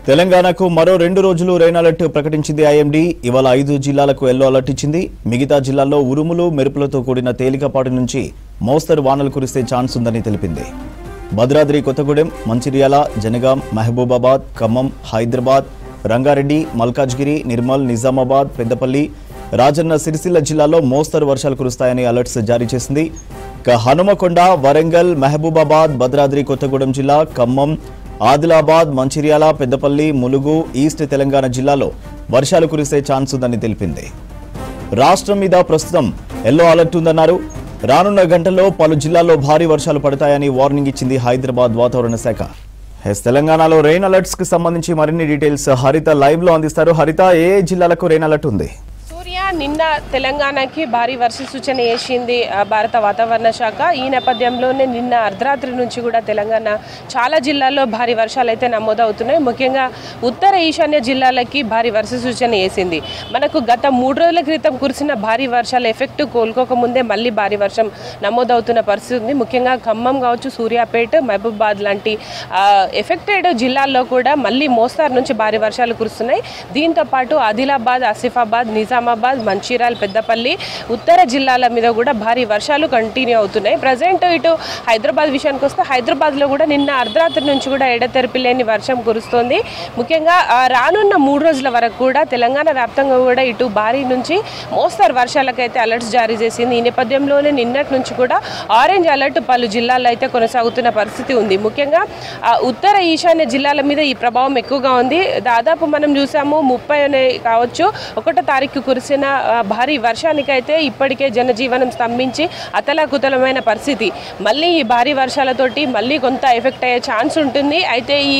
తెలంగాణకు మరో 2 రోజులు రెయిన్ అలర్ట్ ప్రకటించింది ఐఎండీ. ఇవాళ 5 జిల్లాలకు ఎల్లో అలర్ట్ ఇచ్చింది. మిగతా జిల్లాల్లో ఉరుములు మెరుపులతో కూడిన తేలికపాటి నుంచి మోస్తరు వానలు కురిసే ఛాన్స్ ఉందని తెలిపింది. భద్రాద్రి కొత్తగూడెం, మంచిర్యాల, జనగాం, మహబూబాబాద్, ఖమ్మం, హైదరాబాద్, రంగారెడ్డి, మల్కాజ్గిరి, నిర్మల్, నిజామాబాద్, పెద్దపల్లి, రాజన్న సిరిసిల్ల జిల్లాల్లో మోస్తరు వర్షాలు కురుస్తాయని అలర్ట్స్ జారీ చేసింది. హనుమకొండ, వరంగల్, మహబూబాబాద్, భద్రాద్రి కొత్తగూడెం జిల్లా, ఖమ్మం, ఆదిలాబాద్, మంచిర్యాల, పెద్దపల్లి, ములుగు, ఈస్ట్ తెలంగాణ జిల్లాలో వర్షాలు కురిసే ఛాన్స్ ఉందని తెలిపింది. రాష్ట్రం మీద ప్రస్తుతం ఎల్లో అలర్ట్ ఉందన్నారు. రానున్న గంటల్లో పలు జిల్లాల్లో భారీ వర్షాలు పడతాయని వార్నింగ్ ఇచ్చింది హైదరాబాద్ వాతావరణ శాఖ. తెలంగాణలో రెయిన్ అలర్ట్స్ కి సంబంధించి మరిన్ని డీటెయిల్స్ హరిత లైవ్ లో అందిస్తారు. హరిత, ఏ జిల్లాలకు రెయిన్ అలర్ట్ ఉంది? నిన్న తెలంగాణకి భారీ వర్ష సూచన చేసింది భారత వాతావరణ శాఖ. ఈ నేపథ్యంలోనే నిన్న అర్ధరాత్రి నుంచి కూడా తెలంగాణ చాలా జిల్లాల్లో భారీ వర్షాలు అయితే నమోదవుతున్నాయి. ముఖ్యంగా ఉత్తర ఈశాన్య జిల్లాలకి భారీ వర్ష సూచన చేసింది. మనకు గత 3 రోజుల క్రితం కురిసిన భారీ వర్షాల ఎఫెక్ట్ కోలుకోకముందే మళ్ళీ భారీ వర్షం నమోదవుతున్న పరిస్థితి ఉంది. ముఖ్యంగా ఖమ్మం కావచ్చు, సూర్యాపేట, మహబూబాబాద్ లాంటి ఎఫెక్టెడ్ జిల్లాల్లో కూడా మళ్ళీ మోస్తారు నుంచి భారీ వర్షాలు కురుస్తున్నాయి. దీంతోపాటు ఆదిలాబాద్, ఆసిఫాబాద్, నిజామాబాద్, మంచిర్యాల, పెద్దపల్లి, ఉత్తర జిల్లాల మీద కూడా భారీ వర్షాలు కంటిన్యూ అవుతున్నాయి. ప్రజెంట్ ఇటు హైదరాబాద్ విషయానికి వస్తే హైదరాబాద్లో కూడా నిన్న అర్ధరాత్రి నుంచి కూడా ఎడతెరిపి లేని వర్షం కురుస్తోంది. ముఖ్యంగా రానున్న 3 రోజుల వరకు కూడా తెలంగాణ వ్యాప్తంగా కూడా ఇటు భారీ నుంచి మోస్తరు వర్షాలకైతే అలర్ట్స్ జారీ చేసింది. ఈ నేపథ్యంలోనే నిన్నటి నుంచి కూడా ఆరెంజ్ అలర్ట్ పలు జిల్లాల్లో అయితే కొనసాగుతున్న పరిస్థితి ఉంది. ముఖ్యంగా ఉత్తర ఈశాన్య జిల్లాల మీద ఈ ప్రభావం ఎక్కువగా ఉంది. దాదాపు మనం చూసాము 30 కావచ్చు 1వ తారీఖు కురిసిన భారీ వర్షానికైతే ఇప్పటికే జనజీవనం స్తంభించి అతలాకుతలమైన పరిస్థితి. మళ్ళీ ఈ భారీ వర్షాలతోటి మళ్ళీ కొంత ఎఫెక్ట్ అయ్యే ఛాన్స్ ఉంటుంది. అయితే ఈ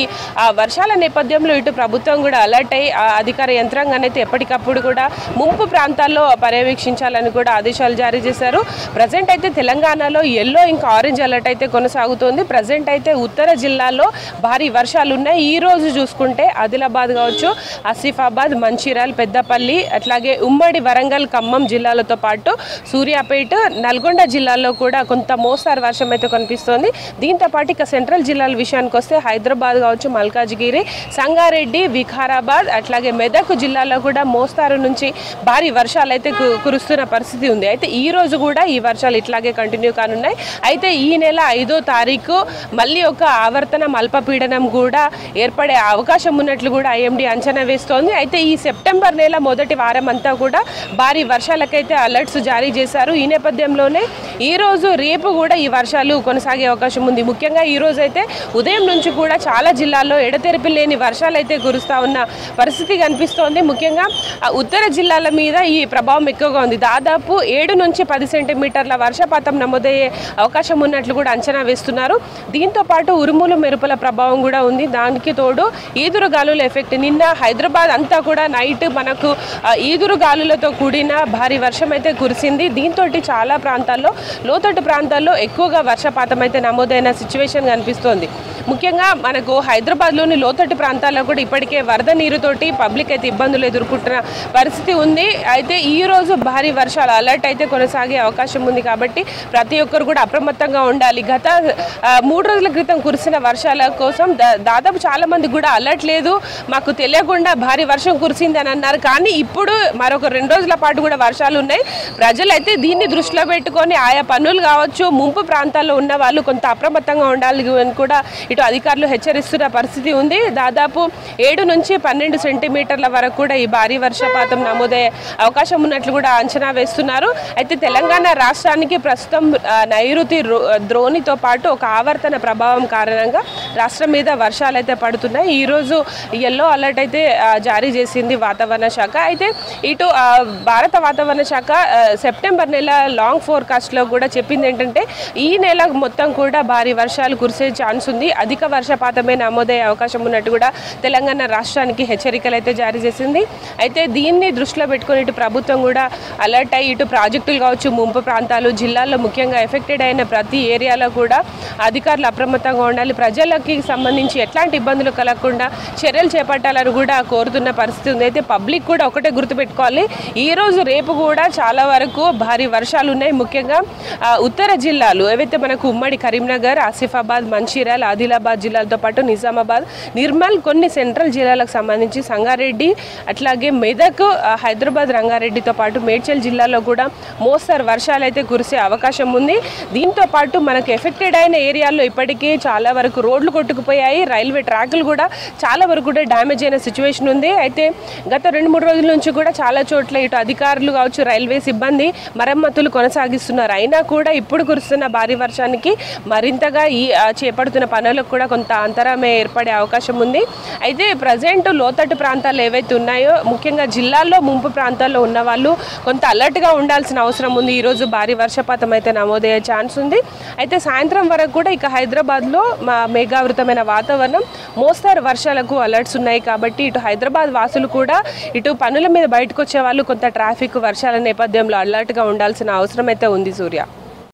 వర్షాల నేపథ్యంలో ఇటు ప్రభుత్వం కూడా అలర్ట్ అయ్యి అధికార యంత్రాంగాన్ని అయితే ఎప్పటికప్పుడు కూడా ముంపు ప్రాంతాల్లో పర్యవేక్షించాలని కూడా ఆదేశాలు జారీ చేశారు. ప్రజెంట్ అయితే తెలంగాణలో ఎల్లో ఇంకా ఆరెంజ్ అలర్ట్ అయితే కొనసాగుతోంది. ప్రజెంట్ అయితే ఉత్తర జిల్లాల్లో భారీ వర్షాలు ఉన్నాయి. ఈ రోజు చూసుకుంటే ఆదిలాబాద్ కావచ్చు, ఆసిఫాబాద్, మంచిర్యాల, పెద్దపల్లి, అట్లాగే ఉమ్మడి వరంగల్, ఖమ్మం జిల్లాలతో పాటు సూర్యాపేట, నల్గొండ జిల్లాల్లో కూడా కొంత మోస్తారు వర్షం అయితే కనిపిస్తోంది. దీంతో పాటు ఇక సెంట్రల్ జిల్లాల విషయానికి వస్తే హైదరాబాద్ కావచ్చు, మల్కాజ్గిరి, సంగారెడ్డి, వికారాబాద్, అట్లాగే మెదక్ జిల్లాలో కూడా మోస్తారు నుంచి భారీ వర్షాలు అయితే కురుస్తున్న పరిస్థితి ఉంది. అయితే ఈ రోజు కూడా ఈ వర్షాలు ఇట్లాగే కంటిన్యూ కానున్నాయి. అయితే ఈ నెల 5వ తారీఖు మళ్ళీ ఒక ఆవర్తనం అల్పపీడనం కూడా ఏర్పడే అవకాశం ఉన్నట్లు కూడా ఐఎండీ అంచనా వేస్తోంది. అయితే ఈ సెప్టెంబర్ నెల మొదటి వారం అంతా కూడా భారీ వర్షాలకైతే అలర్ట్స్ జారీ చేశారు. ఈ నేపథ్యంలోనే ఈ రోజు రేపు కూడా ఈ వర్షాలు కొనసాగే అవకాశం ఉంది. ముఖ్యంగా ఈ రోజు అయితే ఉదయం నుంచి కూడా చాలా జిల్లాల్లో ఎడతెరిపి లేని వర్షాలు అయితే కురుస్తా ఉన్న పరిస్థితి కనిపిస్తోంది. ముఖ్యంగా ఉత్తర జిల్లాల మీద ఈ ప్రభావం ఎక్కువగా ఉంది. దాదాపు 7 నుంచి 10 సెంటీమీటర్ల వర్షపాతం నమోదయ్యే అవకాశం ఉన్నట్లు కూడా అంచనా వేస్తున్నారు. దీంతో పాటు ఉరుములు మెరుపుల ప్రభావం కూడా ఉంది. దానికి తోడు ఈదురు గాలుల ఎఫెక్ట్. నిన్న హైదరాబాద్ అంతా కూడా నైట్ మనకు ఈదురు గాలులతో కూడిన భారీ వర్షం అయితే కురిసింది. దీంతో చాలా ప్రాంతాల్లో, లోతట్టు ప్రాంతాల్లో ఎక్కువగా వర్షపాతం అయితే నమోదైన సిచ్యువేషన్ కనిపిస్తోంది. ముఖ్యంగా మనకు హైదరాబాద్లోని లోతట్టు ప్రాంతాల్లో కూడా ఇప్పటికే వరద నీరుతోటి పబ్లిక్ అయితే ఇబ్బందులు ఎదుర్కొంటున్న పరిస్థితి ఉంది. అయితే ఈ రోజు భారీ వర్షాలు అలర్ట్ అయితే కొనసాగే అవకాశం ఉంది. కాబట్టి ప్రతి ఒక్కరు కూడా అప్రమత్తంగా ఉండాలి. గత 3 రోజుల క్రితం కురిసిన వర్షాల కోసం దాదాపు చాలా మంది కూడా అలర్ట్ లేదు, మాకు తెలియకుండా భారీ వర్షం కురిసింది అని అన్నారు. కానీ ఇప్పుడు మరొక 2 రోజుల పాటు కూడా వర్షాలు ఉన్నాయి. ప్రజలైతే దీన్ని దృష్టిలో పెట్టుకొని ఆయా పనులు కావచ్చు, ముంపు ప్రాంతాల్లో ఉన్న వాళ్ళు కొంత అప్రమత్తంగా ఉండాలి అని కూడా ఇటు అధికారులు హెచ్చరిస్తున్న పరిస్థితి ఉంది. దాదాపు 7 నుంచి 12 సెంటీమీటర్ల వరకు కూడా ఈ భారీ వర్షపాతం నమోదయ్యే అవకాశం ఉన్నట్లు కూడా అంచనా వేస్తున్నారు. అయితే తెలంగాణ రాష్ట్రానికి ప్రస్తుతం నైరుతి ద్రోణితో పాటు ఒక ఆవర్తన ప్రభావం కారణంగా రాష్ట్రం మీద వర్షాలు అయితే పడుతున్నాయి. ఈరోజు ఎల్లో అలర్ట్ అయితే జారీ చేసింది వాతావరణ శాఖ. అయితే ఇటు భారత వాతావరణ శాఖ సెప్టెంబర్ నెల లాంగ్ ఫోర్కాస్ట్లో కూడా చెప్పింది ఏంటంటే ఈ నెల మొత్తం కూడా భారీ వర్షాలు కురిసే ఛాన్స్ ఉంది, అధిక వర్షపాతమే నమోదయ్యే అవకాశం ఉన్నట్టు కూడా తెలంగాణ రాష్ట్రానికి హెచ్చరికలు అయితే జారీ చేసింది. అయితే దీన్ని దృష్టిలో పెట్టుకుని ఇటు ప్రభుత్వం కూడా అలర్ట్ అయ్యి ఇటు ప్రాజెక్టులు కావచ్చు, ముంపు ప్రాంతాలు, జిల్లాల్లో ముఖ్యంగా ఎఫెక్టెడ్ అయిన ప్రతి ఏరియాలో కూడా అధికారులు అప్రమత్తంగా ఉండాలి. ప్రజలకి సంబంధించి ఎట్లాంటి ఇబ్బందులు కలగకుండా చర్యలు చేపట్టాలని కూడా కోరుతున్న పరిస్థితి ఉంది. అయితే పబ్లిక్ కూడా ఒకటే గుర్తుపెట్టుకోవాలి, ఈ రోజు రేపు కూడా చాలా వరకు భారీ వర్షాలు ఉన్నాయి. ముఖ్యంగా ఉత్తర జిల్లాలు ఏవైతే మనకు ఉమ్మడి కరీంనగర్, ఆసిఫాబాద్, మంచిర్యాల, ఆదిలాబాద్ ఆదిలాబాద్ జిల్లాలతో పాటు నిజామాబాద్, నిర్మల్, కొన్ని సెంట్రల్ జిల్లాలకు సంబంధించి సంగారెడ్డి, అట్లాగే మెదక్, హైదరాబాద్, రంగారెడ్డితో పాటు మేడ్చల్ జిల్లాలో కూడా మోస్తరు వర్షాలు అయితే కురిసే అవకాశం ఉంది. దీంతో పాటు మనకు ఎఫెక్టెడ్ అయిన ఏరియాల్లో ఇప్పటికీ చాలా వరకు రోడ్లు కొట్టుకుపోయాయి, రైల్వే ట్రాకులు కూడా చాలా వరకు కూడా డ్యామేజ్ అయిన సిచ్యువేషన్ ఉంది. అయితే గత 2-3 రోజుల నుంచి కూడా చాలా చోట్ల ఇటు అధికారులు కావచ్చు, రైల్వే సిబ్బంది మరమ్మతులు కొనసాగిస్తున్నారు. అయినా కూడా ఇప్పుడు కురుస్తున్న భారీ వర్షానికి మరింతగా ఈ చేపడుతున్న పనులకు కూడా కొంత అంతరామే ఏర్పడే అవకాశం ఉంది. అయితే ప్రజెంట్ లోతట్టు ప్రాంతాలు ఏవైతే ఉన్నాయో, ముఖ్యంగా జిల్లాల్లో ముంపు ప్రాంతాల్లో ఉన్న వాళ్ళు కొంత అలర్ట్గా ఉండాల్సిన అవసరం ఉంది. ఈరోజు భారీ వర్షపాతం అయితే నమోదయ్యే ఛాన్స్ ఉంది. అయితే సాయంత్రం వరకు కూడా ఇక హైదరాబాద్లో మేఘావృతమైన వాతావరణం, మోస్తరు వర్షాలకు అలర్ట్స్ ఉన్నాయి. కాబట్టి ఇటు హైదరాబాద్ వాసులు కూడా ఇటు పనుల మీద బయటకు వచ్చే వాళ్ళు కొంత ట్రాఫిక్ వర్షాల నేపథ్యంలో అలర్ట్గా ఉండాల్సిన అవసరం అయితే ఉంది. సూర్య.